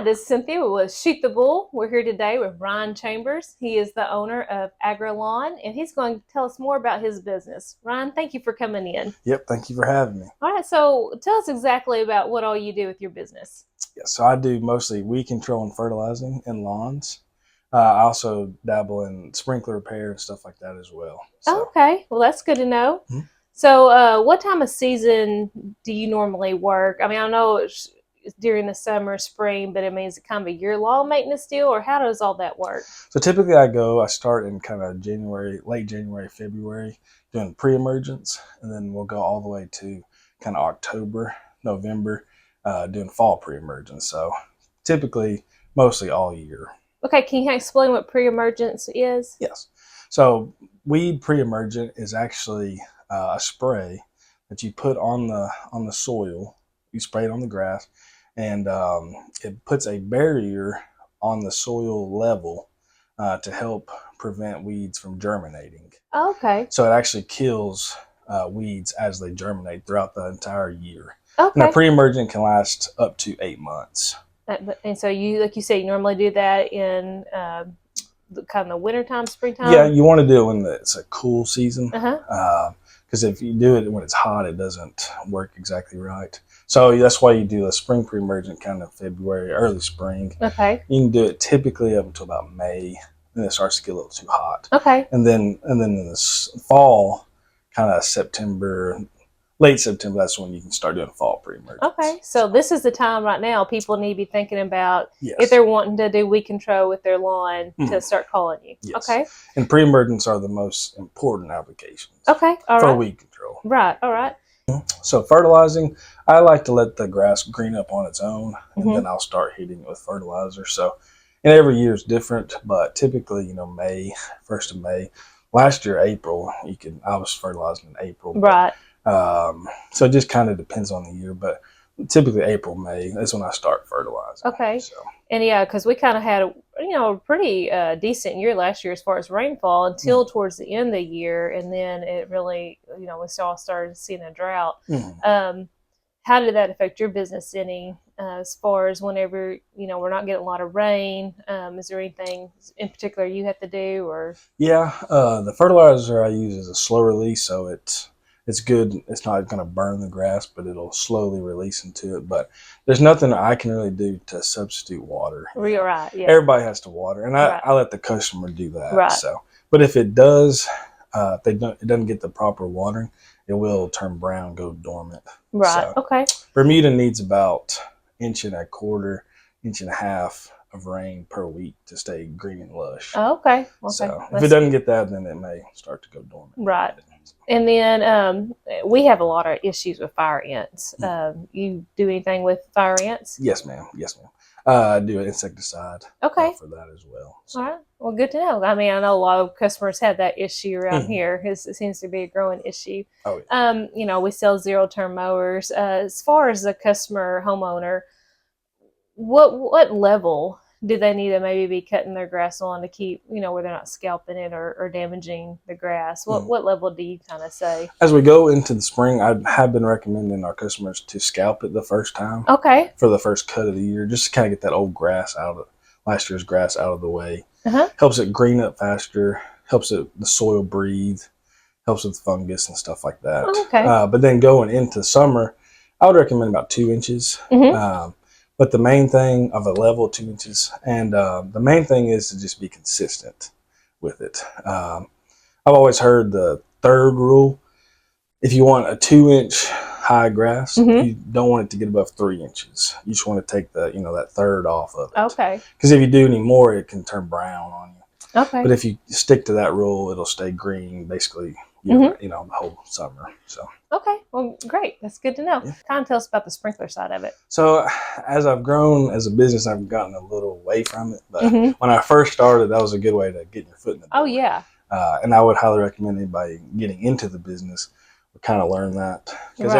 this is Cynthia with Shoot the Bull. We're here today with Ryan Chambers. He is the owner of Agri-Lawn, and he's going to tell us more about his business. Ryan, thank you for coming in. Yep, thank you for having me. All right, so tell us exactly about what all you do with your business. Yeah, so I do mostly weed control and fertilizing in lawns. I also dabble in sprinkler repair and stuff like that as well. So. Okay, well, that's good to know. Mm-hmm. So what time of season do you normally work? I mean, I know it's during the summer, spring, but I mean, is it kind of a year-long maintenance deal, or how does all that work? So typically I start in kind of January, late January, February, doing pre-emergence, and then we'll go all the way to kind of October, November, doing fall pre-emergence. So typically, mostly all year. Okay, can you explain what pre-emergence is? Yes. So weed pre-emergent is actually a spray that you put on the soil. You spray it on the grass, and it puts a barrier on the soil level to help prevent weeds from germinating. Okay. So it actually kills weeds as they germinate throughout the entire year. Okay. And a pre-emergent can last up to 8 months. And so you, like you say, you normally do that in kind of the wintertime, springtime? Yeah, you want to do it when it's a cool season. Uh-huh. Because if you do it when it's hot, it doesn't work exactly right. So that's why you do a spring pre-emergent kind of February, early spring. Okay. You can do it typically up until about May, and it starts to get a little too hot. Okay. And then in the fall, kind of September, late September, that's when you can start doing fall pre-emergence. Okay. So this is the time right now people need to be thinking about, yes, if they're wanting to do weed control with their lawn, to start calling you. Yes. Okay. And pre-emergence are the most important applications. Okay. All for right. weed control. Right. All right. So fertilizing, I like to let the grass green up on its own, and then I'll start hitting it with fertilizer. So, and every year is different, but typically, May, 1st of May. Last year, April, I was fertilizing in April. Right. So it just kind of depends on the year, but typically April, May is when I start fertilizing. Okay. So. And yeah, because we kind of had a pretty decent year last year as far as rainfall until towards the end of the year, and then it really, we all started seeing a drought. How did that affect your business any, as far as whenever we're not getting a lot of rain? Is there anything in particular you have to do, or? Yeah, the fertilizer I use is a slow release, so it's good. It's not going to burn the grass, but it'll slowly release into it. But there's nothing I can really do to substitute water. You're right. Yeah. Everybody has to water, and I let the customer do that. Right. So, but if it does, if it doesn't get the proper watering, it will turn brown, go dormant. Right. So, okay. Bermuda needs about 1.25 1.5 of rain per week to stay green and lush. Oh, okay. So if it doesn't get that, then it may start to go dormant. Right. And then we have a lot of issues with fire ants. You do anything with fire ants? Yes, ma'am. Yes, ma'am. I do an insecticide for that as well. So. All right. Well, good to know. I mean, I know a lot of customers have that issue around here. It seems to be a growing issue. Oh, yeah. We sell zero-turn mowers. As far as the customer homeowner, what level do they need to maybe be cutting their grass on to keep, where they're not scalping it or damaging the grass? What level do you kind of say? As we go into the spring, I have been recommending our customers to scalp it the first time. Okay. For the first cut of the year, just to kind of get that old grass last year's grass out of the way. Helps it green up faster, helps the soil breathe, helps with fungus and stuff like that. Okay. But then going into summer, I would recommend about 2 inches. But the main thing of a level 2 inches, and the main thing is to just be consistent with it. I've always heard the third rule. If you want a 2-inch high grass, you don't want it to get above 3 inches. You just want to take that third off of it. Okay. Because if you do any more, it can turn brown on you. Okay. But if you stick to that rule, it'll stay green basically, the whole summer. So. Okay. Well, great. That's good to know. Yeah. Kind of tell us about the sprinkler side of it. So as I've grown as a business, I've gotten a little away from it. But when I first started, that was a good way to get your foot in the door. Oh, yeah. And I would highly recommend anybody getting into the business kind of learn that, because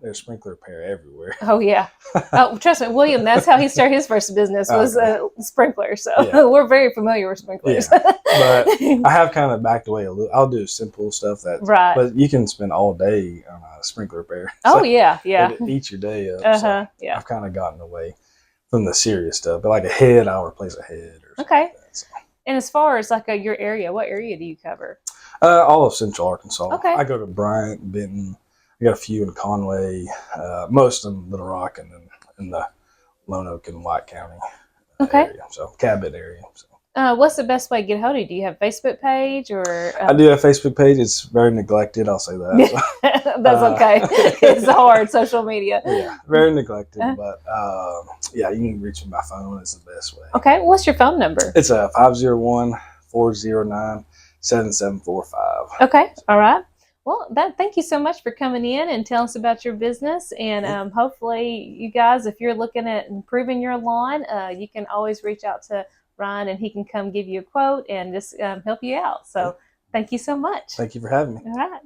there's sprinkler repair everywhere. Oh yeah. Oh, trust me, William, that's how he started his first business, was sprinklers. So we're very familiar with sprinklers. But I have kind of backed away a little. I'll do simple stuff but you can spend all day on a sprinkler repair. Oh, yeah. Eat your day up. So I've kind of gotten away from the serious stuff. But like a head, I'll replace a head or something. Okay. Like that, so. And as far as like your area, what area do you cover? All of Central Arkansas. Okay. I go to Bryant, Benton. I got a few in Conway. Most in Little Rock, and then in the Lonoke and White County area. So Cabot area. So. What's the best way to get a hold of you? Do you have a Facebook page or? I do have a Facebook page. It's very neglected. I'll say that. That's okay. It's hard social media. Yeah, very neglected. But yeah, you can reach me by phone. It's the best way. Okay. What's your phone number? It's 501-409-7745. Okay. All right. Well, thank you so much for coming in and telling us about your business. And hopefully, you guys, if you're looking at improving your lawn, you can always reach out to Ryan, and he can come give you a quote and just help you out. So thank you so much. Thank you for having me. All right.